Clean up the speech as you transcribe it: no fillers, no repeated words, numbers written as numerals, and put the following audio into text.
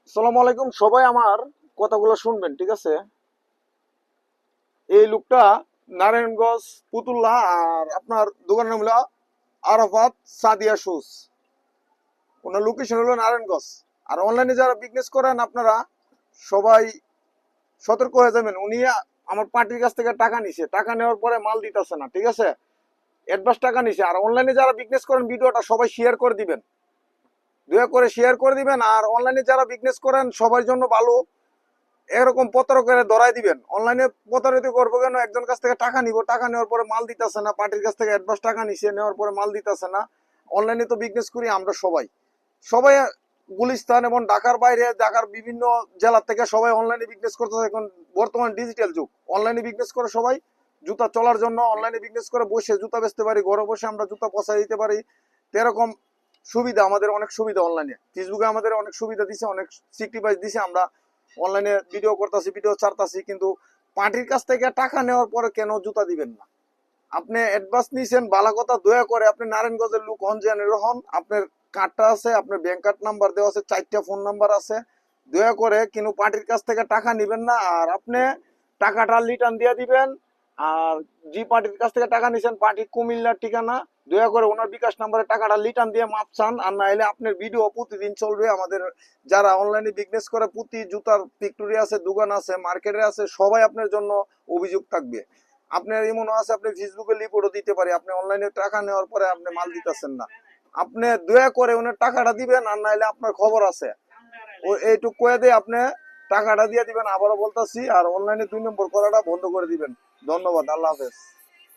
আসসালামু আলাইকুম, সবাই আমার কথাগুলো শুনবেন, ঠিক আছে? এই লোকটা নারায়ণগঞ্জ পুতুল্লা, আর আপনার দোকানের নাম হলো আরাফাত সাদিয়া শুজ। ওনার লোকেশন হলো নারায়ণগঞ্জ। আর অনলাইনে যারা বিজনেস করেন আপনারা সবাই সতর্ক হয়ে যাবেন। উনি আমার পার্টির কাছ থেকে টাকা নিছে, টাকা নেওয়ার পরে মাল দিতেছে না, ঠিক আছে? অ্যাডভান্স টাকা নিছে। আর অনলাইনে যারা বিজনেস করেন ভিডিওটা সবাই শেয়ার করে দিবেন, দয়া করে শেয়ার করে দিবেন। আর অনলাইনে যারা বিজনেস করেন সবার জন্য ভালো, এরকম প্রতারকের ধরাই দিবেন। অনলাইনে প্রতারিত করবো কেন? একজন কাছ থেকে টাকা নিব, টাকা নেওয়ার পরে মাল দিতেছে না, পার্টির কাছ থেকে অ্যাডভান্স টাকা নিছে, নেওয়ার পরে মাল দিতেছে না। অনলাইনে তো বিজনেস করি আমরা সবাই, সবাই গুলিস্তান এবং ঢাকার বাইরে, ঢাকার বিভিন্ন জেলার থেকে সবাই অনলাইনে বিজনেস করতেছে। এখন বর্তমান ডিজিটাল যুগ, অনলাইনে বিজনেস করে সবাই। জুতা চলার জন্য অনলাইনে বিজনেস করে বসে জুতা বেচতে পারি, ঘরে বসে আমরা জুতা পৌঁছায় দিতে পারি। তো এরকম সুবিধা, আমাদের অনেক সুবিধা অনলাইনে। ফেসবুকে আমাদের অনেক সুবিধা দিছে, অনেক সিক্রিফাইস দিছে। আমরা অনলাইনে ভিডিও করতেছি, ভিডিও ছাড়তাছি, কিন্তু পার্টির কাছ থেকে টাকা নেওয়ার পরে কেন জুতা দিবেন না? আপনি অ্যাডভান্স নিয়েছেন ভালো কথা, দয়া করে আপনি নারায়ণগঞ্জের লোক হন, জেনে হন, আপনার কার্ডটা আছে, আপনার ব্যাংক কার্ড নাম্বার দেওয়া আছে, 4টা ফোন নাম্বার আছে। দয়া করে কিন্তু পার্টির কাছ থেকে টাকা নিবেন না। আর আপনি টাকাটা রিটার্ন দিয়ে দিবেন। আর যে পার্টির কাছ থেকে টাকা নিছেন, পার্টি কুমিল্লার ঠিকানা, দয়া করে ওনার বিকাশ নাম্বারে টাকাটা রিটার্ন দিয়ে মাপ চান। আর না হলে আপনার ভিডিও প্রতিদিন চলবে। আমাদের যারা অনলাইনে বিজনেস করে, প্রতি জুতার ফ্যাক্টরি আছে, দোকান আছে, মার্কেটে আছে, সবাই আপনার জন্য অভিযোগ থাকবে। আপনার এমনও আছে, আপনি ফেসবুকে রিপোর্টও দিতে পারি, আপনি অনলাইনে টাকা নেওয়ার পরে আপনি মাল দিতেছেন না। আপনি দয়া করে ওনার টাকাটা দিবেন, আর নাইলে আপনার খবর আছে। ও এইটুক কয়ে দিয়ে আপনি টাকাটা দিয়ে দিবেন, আবারও বলতাছি। আর অনলাইনে 2 নম্বর করাটা বন্ধ করে দিবেন। ধন্যবাদ, আল্লাহ হাফেজ।